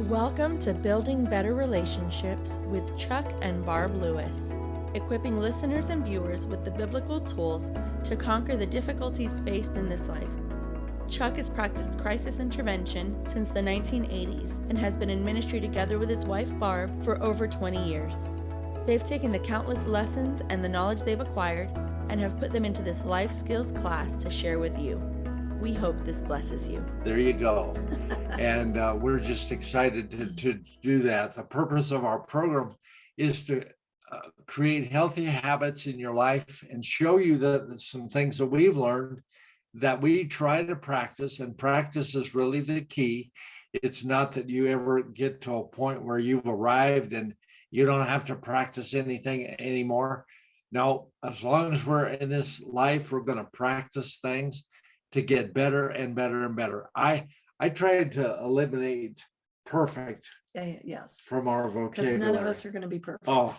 Welcome to Building Better Relationships with Chuck and Barb Lewis, equipping listeners and viewers with the biblical tools to conquer the difficulties faced in this life. Chuck has practiced crisis intervention since the 1980s and has been in ministry together with his wife Barb for over 20 years. They've taken the countless lessons and the knowledge they've acquired and have put them into this life skills class to share with you. We hope this blesses you. There you go. And we're just excited to do that. The purpose of our program is to create healthy habits in your life and show you some things that we've learned that we try to practice, and practice is really the key. It's not that you ever get to a point where you've arrived and you don't have to practice anything anymore. No, as long as we're in this life, we're going to practice things to get better and better and better. I tried to eliminate perfect yes, from our vocabulary. because none of us are going to be perfect. Oh,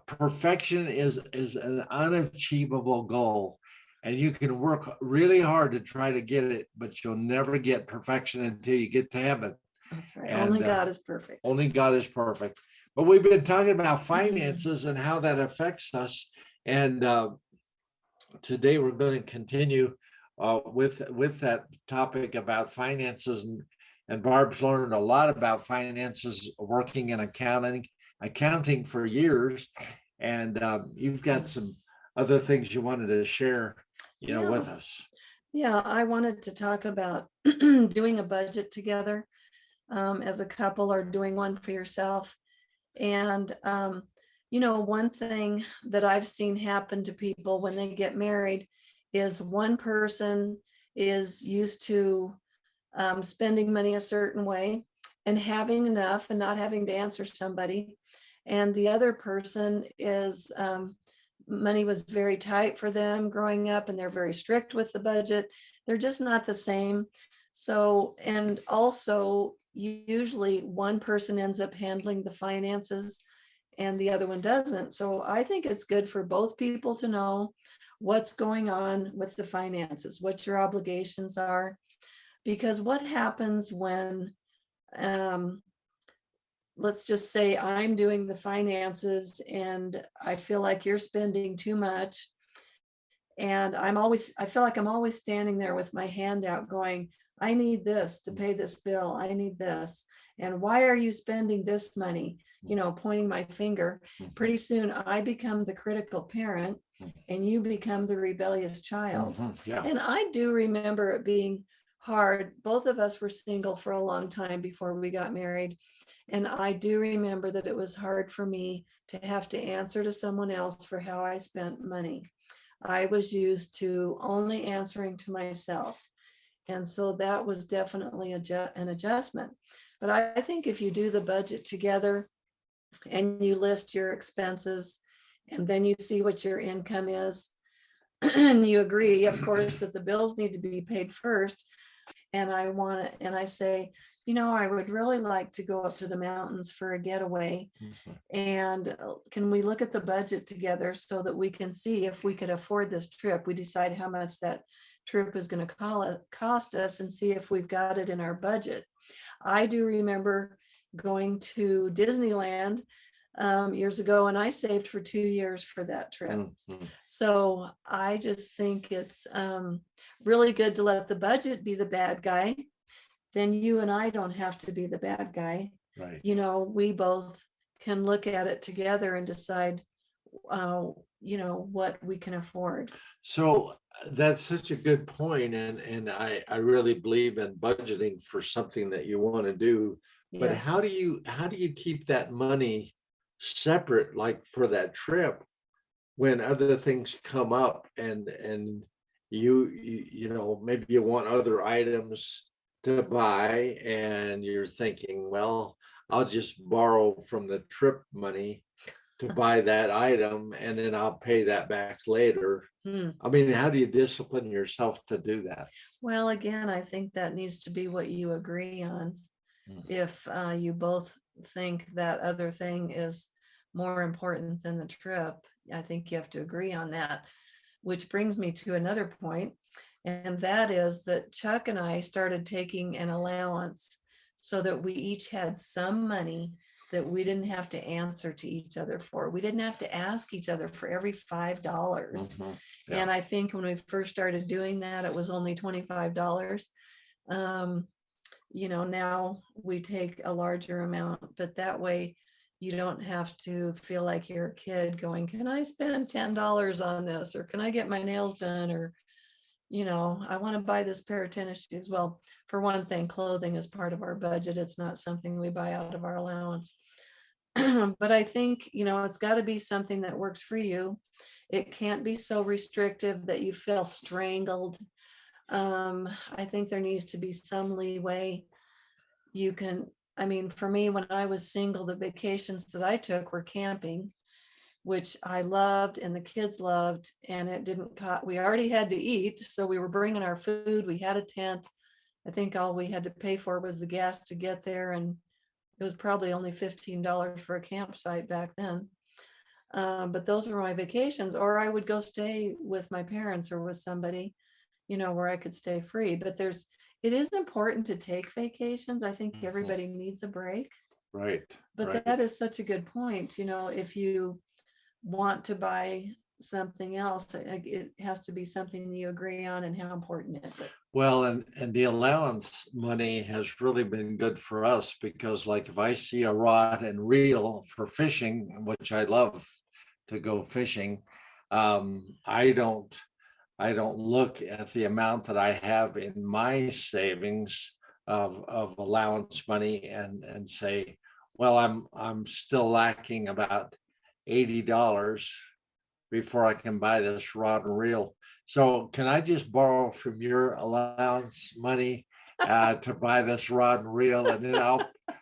perfection is an unachievable goal, and you can work really hard to try to get it, but you'll never get perfection until you get to heaven. That's right. And, only God is perfect. Only God is perfect. But we've been talking about finances and how that affects us, and today we're going to continue with that topic about finances, and Barb's learned a lot about finances, working in accounting for years, and you've got some other things you wanted to share, with us. Yeah, I wanted to talk about doing a budget together as a couple, or doing one for yourself. And one thing that I've seen happen to people when they get married is one person is used to spending money a certain way and having enough and not having to answer somebody. And the other person is money was very tight for them growing up, and they're very strict with the budget. They're just not the same. So, and also usually one person ends up handling the finances and the other one doesn't. So I think it's good for both people to know what's going on with the finances, what your obligations are, because what happens when, let's just say I'm doing the finances and I feel like you're spending too much. And I feel like I'm always standing there with my hand out going, I need this to pay this bill. I need this. And why are you spending this money? Pointing my finger. Pretty soon I become the critical parent and you become the rebellious child. Yeah. And I do remember it being hard. Both of us were single for a long time before we got married. And I do remember that it was hard for me to have to answer to someone else for how I spent money. I was used to only answering to myself. And so that was definitely an adjustment. But I think if you do the budget together and you list your expenses, and then you see what your income is, and you agree, of course, that the bills need to be paid first. And I say, I would really like to go up to the mountains for a getaway. And can we look at the budget together so that we can see if we could afford this trip? We decide how much that trip is going to cost us and see if we've got it in our budget. I do remember going to Disneyland years ago, and I saved for 2 years for that trip. So I just think it's really good to let the budget be the bad guy. Then you and I don't have to be the bad guy. Right. We both can look at it together and decide, what we can afford. So that's such a good point. And I really believe in budgeting for something that you want to do. But Yes. how do you keep that money separate, like for that trip, when other things come up and you maybe you want other items to buy, and you're thinking, well, I'll just borrow from the trip money to buy that item, and then I'll pay that back later. I mean, how do you discipline yourself to do that? Well, again, I think that needs to be what you agree on. If you both think that other thing is more important than the trip, I think you have to agree on that, which brings me to another point. And that is that Chuck and I started taking an allowance so that we each had some money that we didn't have to answer to each other for. We didn't have to ask each other for every $5. Yeah. And I think when we first started doing that, it was only $25. Now we take a larger amount, but that way you don't have to feel like you're a kid going, can I spend $10 on this? Or can I get my nails done? Or, I want to buy this pair of tennis shoes. Well, for one thing, clothing is part of our budget. It's not something we buy out of our allowance. But I think, it's got to be something that works for you. It can't be so restrictive that you feel strangled. I think there needs to be some leeway. For me, when I was single, the vacations that I took were camping, which I loved and the kids loved, and it didn't cost, we already had to eat. So we were bringing our food. We had a tent. I think all we had to pay for was the gas to get there. And it was probably only $15 for a campsite back then. But those were my vacations, or I would go stay with my parents or with somebody, where I could stay free. But it is important to take vacations. I think everybody needs a break. Right. But right. that is such a good point. If you want to buy something else, it has to be something you agree on. And how important is it? Well, and the allowance money has really been good for us, because like if I see a rod and reel for fishing, which I love to go fishing, I don't look at the amount that I have in my savings of allowance money and say, well, I'm still lacking about $80 before I can buy this rod and reel. So can I just borrow from your allowance money to buy this rod and reel, and then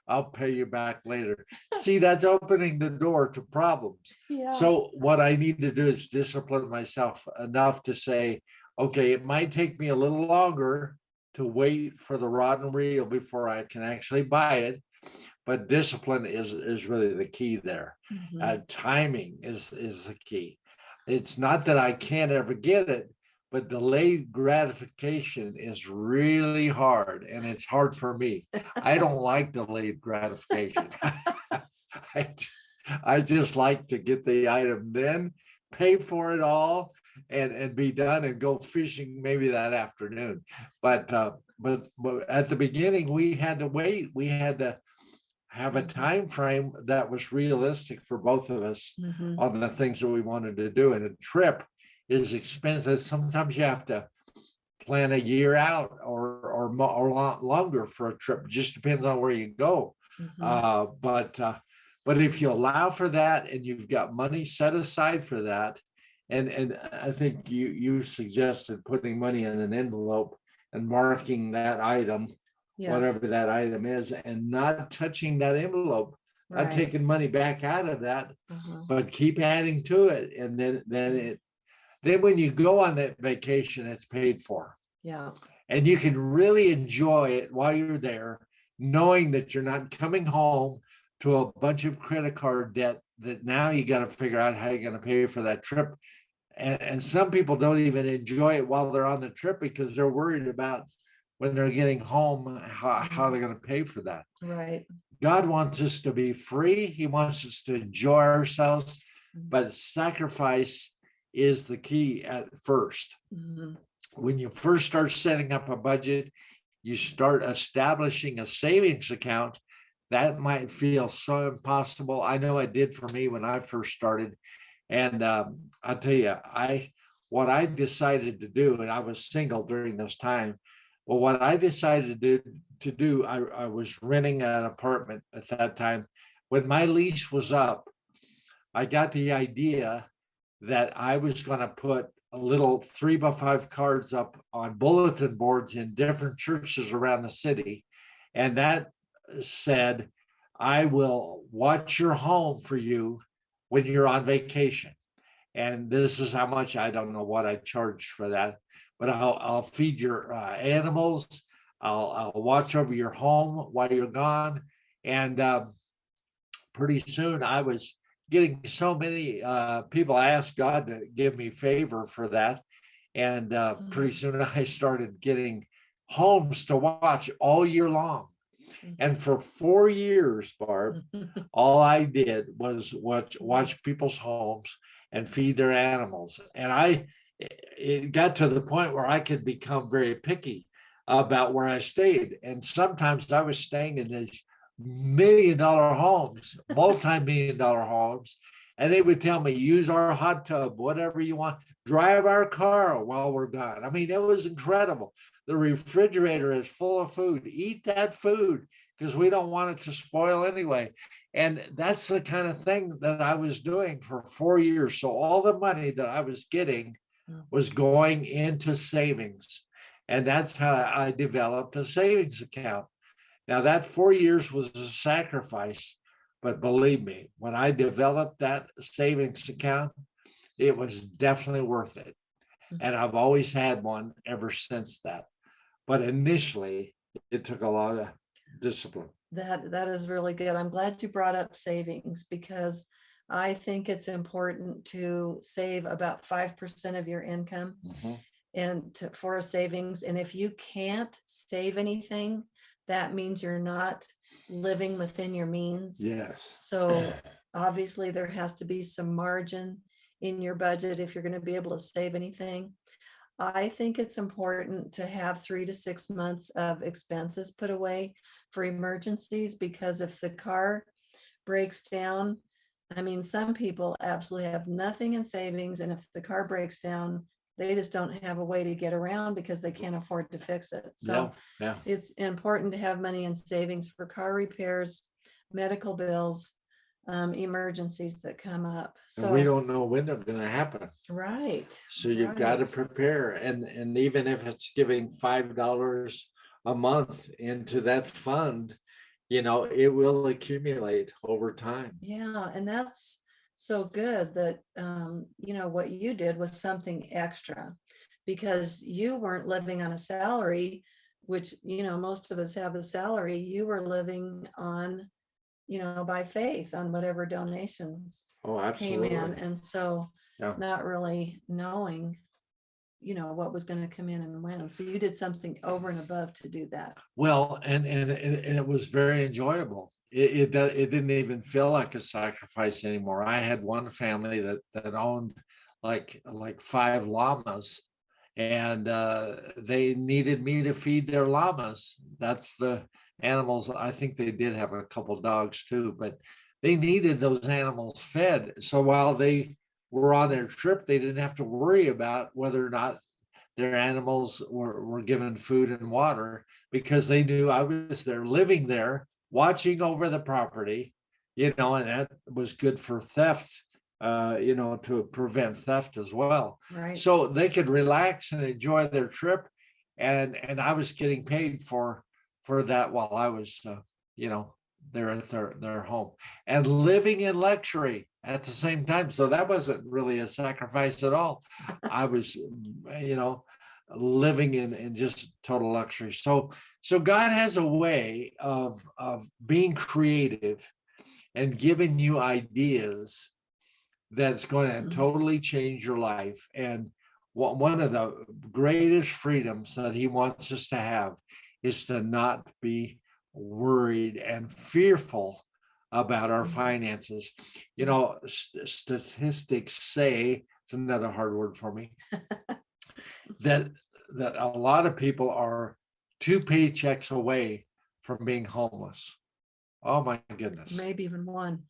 I'll pay you back later? See, that's opening the door to problems. Yeah. So what I need to do is discipline myself enough to say, okay, it might take me a little longer to wait for the rod and reel before I can actually buy it. But discipline is really the key there. Timing is the key. It's not that I can't ever get it, but delayed gratification is really hard, and it's hard for me. I don't like delayed gratification. I just like to get the item, then pay for it all, and be done and go fishing maybe that afternoon. But at the beginning, we had to wait. We had to have a time frame that was realistic for both of us on the things that we wanted to do. And a trip is expensive. Sometimes you have to plan a year out or longer for a trip. It just depends on where you go. But if you allow for that and you've got money set aside for that, and I think you suggested putting money in an envelope and marking that item, whatever that item is, and not touching that envelope, not taking money back out of that, but keep adding to it. And then when you go on that vacation, it's paid for. Yeah. And you can really enjoy it while you're there, knowing that you're not coming home to a bunch of credit card debt that now you got to figure out how you're going to pay for that trip. And some people don't even enjoy it while they're on the trip because they're worried about when they're getting home, how they're going to pay for that. Right. God wants us to be free. He wants us to enjoy ourselves, but sacrifice is the key at first. When you first start setting up a budget, you start establishing a savings account. That might feel so impossible. I know it did for me when I first started. And I'll tell you, what I decided to do, and I was single during this time. Well, what I decided to do, I was renting an apartment at that time. When my lease was up, I got the idea that I was going to put a little 3x5 cards up on bulletin boards in different churches around the city. And that said, I will watch your home for you when you're on vacation. And this is how much, I don't know what I charge for that, but I'll feed your animals. I'll watch over your home while you're gone. And pretty soon I was getting so many people. I asked God to give me favor for that. And pretty soon I started getting homes to watch all year long. And for 4 years, Barb, all I did was watch people's homes and feed their animals. And it got to the point where I could become very picky about where I stayed. And sometimes I was staying in these $1 million homes, multi-million-dollar homes. And they would tell me, use our hot tub, whatever you want, drive our car while we're gone. I mean, it was incredible. The refrigerator is full of food. Eat that food because we don't want it to spoil anyway. And that's the kind of thing that I was doing for 4 years. So all the money that I was getting was going into savings. And that's how I developed a savings account. Now, that 4 years was a sacrifice, but believe me, when I developed that savings account, it was definitely worth it. And I've always had one ever since that. But initially, it took a lot of discipline. That is really good. I'm glad you brought up savings, because I think it's important to save about 5% of your income for a savings. And if you can't save anything, that means you're not living within your means. Yes. So obviously there has to be some margin in your budget if you're going to be able to save anything. I think it's important to have 3 to 6 months of expenses put away for emergencies, because if the car breaks down, I mean, some people absolutely have nothing in savings, and if the car breaks down, they just don't have a way to get around because they can't afford to fix it. So it's important to have money in savings for car repairs, medical bills, emergencies that come up. So and we don't know when they're going to happen. Right. So you've got to prepare. And even if it's giving $5 a month into that fund, it will accumulate over time. Yeah. And that's so good that, what you did was something extra, because you weren't living on a salary, which, most of us have a salary. You were living on, by faith on whatever donations came in. And so not really knowing, what was going to come in and when. So you did something over and above to do that. Well, and it was very enjoyable. It didn't even feel like a sacrifice anymore. I had one family that owned like 5 llamas, and they needed me to feed their llamas. That's the animals. I think they did have a couple dogs too, but they needed those animals fed. So while they were on their trip, they didn't have to worry about whether or not their animals were given food and water, because they knew I was there, living there, watching over the property, and that was good for theft, to prevent theft as well. Right. So they could relax and enjoy their trip. And I was getting paid for that while I was, there at their home and living in luxury at the same time. So that wasn't really a sacrifice at all. I was, living in just total luxury. So God has a way of being creative and giving you ideas that's going to totally change your life. And one of the greatest freedoms that he wants us to have is to not be worried and fearful about our finances. Statistics say, it's another hard word for me, that a lot of people are 2 paychecks away from being homeless. Oh my goodness. Maybe even one.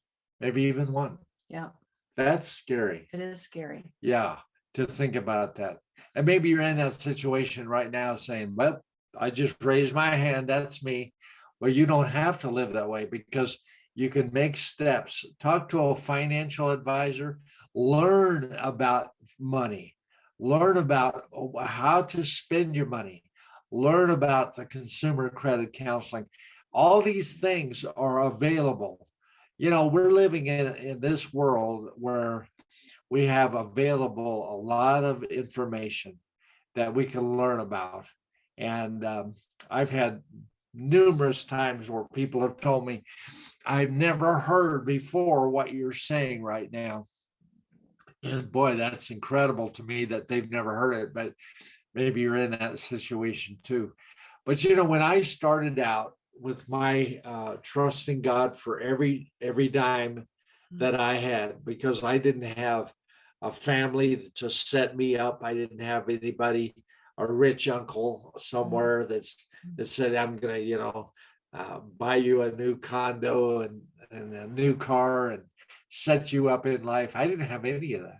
Yeah. That's scary. It is scary. Yeah, to think about that. And maybe you're in that situation right now saying, well, I just raised my hand, that's me. Well, you don't have to live that way, because you can make steps. Talk to a financial advisor, learn about money, learn about how to spend your money, learn about the consumer credit counseling. All these things are available. We're living in this world where we have available a lot of information that we can learn about. And I've had numerous times where people have told me, I've never heard before what you're saying right now. And boy, that's incredible to me that they've never heard it, but maybe you're in that situation too. But when I started out with my trusting God for every dime that I had, because I didn't have a family to set me up. I didn't have anybody, a rich uncle somewhere that said, I'm gonna, buy you a new condo and a new car and set you up in life. I didn't have any of that.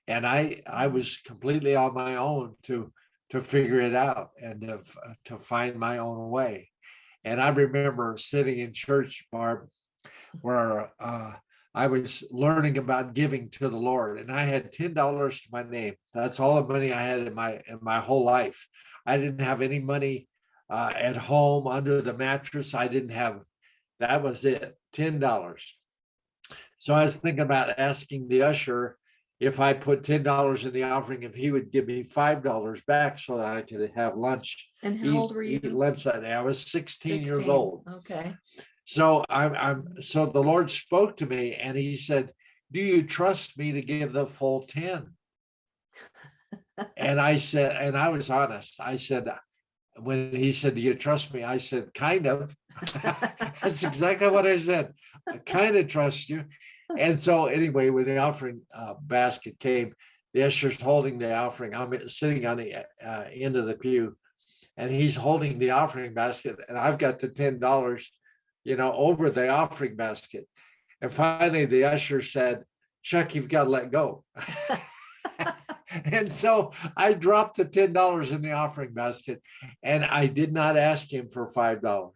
And I was completely on my own to figure it out and to find my own way. And I remember sitting in church, Barb, where I was learning about giving to the Lord, and I had $10 to my name. That's all the money I had in my whole life. I didn't have any money at home under the mattress. I didn't have. That was it, $10. So I was thinking about asking the usher if I put $10 in the offering, if he would give me $5 back so that I could have lunch. And how old were you? Eat lunch that day. I was 16 years old. Okay. So so the Lord spoke to me and he said, do you trust me to give the full 10? And I said, and I was honest. I said, when he said, do you trust me? I said, kind of. That's exactly what I said. I kind of trust you. And so anyway, when the offering basket came, the usher's holding the offering. I'm sitting on the end of the pew, and he's holding the offering basket, and I've got the $10, over the offering basket. And finally, the usher said, Chuck, you've got to let go. And so I dropped the $10 in the offering basket, and I did not ask him for $5.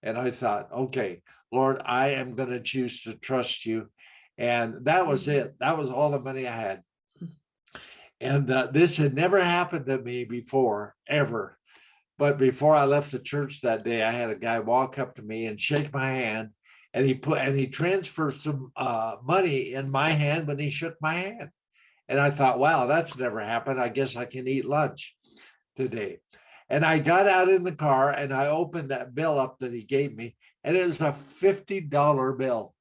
And I thought, okay, Lord, I am going to choose to trust you. And that was it. That was all the money I had. And this had never happened to me before, ever. But before I left the church that day, I had a guy walk up to me and shake my hand. And he transferred some money in my hand when he shook my hand. And I thought, wow, that's never happened. I guess I can eat lunch today. And I got out in the car and I opened that bill up that he gave me, and it was a $50 bill.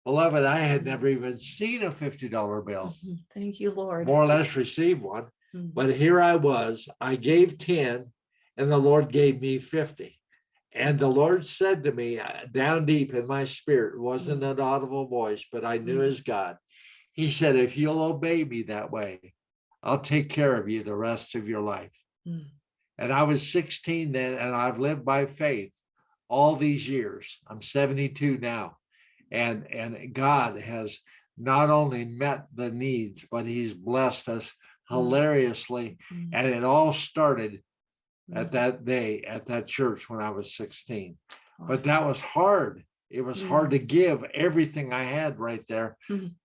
Beloved, I had never even seen a $50 bill. Thank you, Lord. More or less received one. But here I was, I gave 10 and the Lord gave me 50. And the Lord said to me down deep in my spirit, it wasn't an audible voice, but I knew as God. He said, if you'll obey me that way, I'll take care of you the rest of your life. And I was 16 then, and I've lived by faith all these years. I'm 72 now. And God has not only met the needs, but he's blessed us hilariously. And it all started at that day at that church when I was 16. But that was hard. It was hard to give everything I had right there.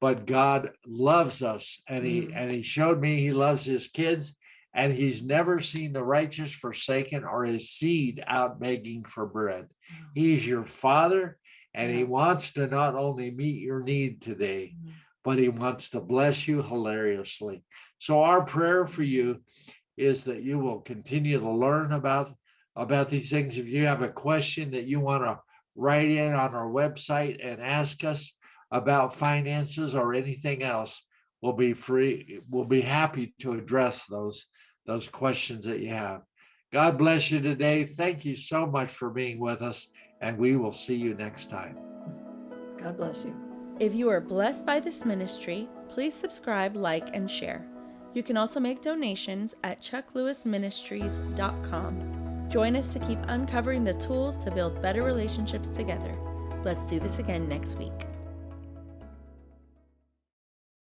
But God loves us, and he showed me he loves his kids, and he's never seen the righteous forsaken or his seed out begging for bread. He's your Father, and he wants to not only meet your need today, but he wants to bless you hilariously. So our prayer for you is that you will continue to learn about these things. If you have a question that you want to write in on our website and ask us about finances or anything else, we'll be happy to address those questions that you have. God bless you today. Thank you so much for being with us, and we will see you next time. God bless you. If you are blessed by this ministry, please subscribe, like, and share. You can also make donations at chucklewisministries.com. Join us to keep uncovering the tools to build better relationships together. Let's do this again next week.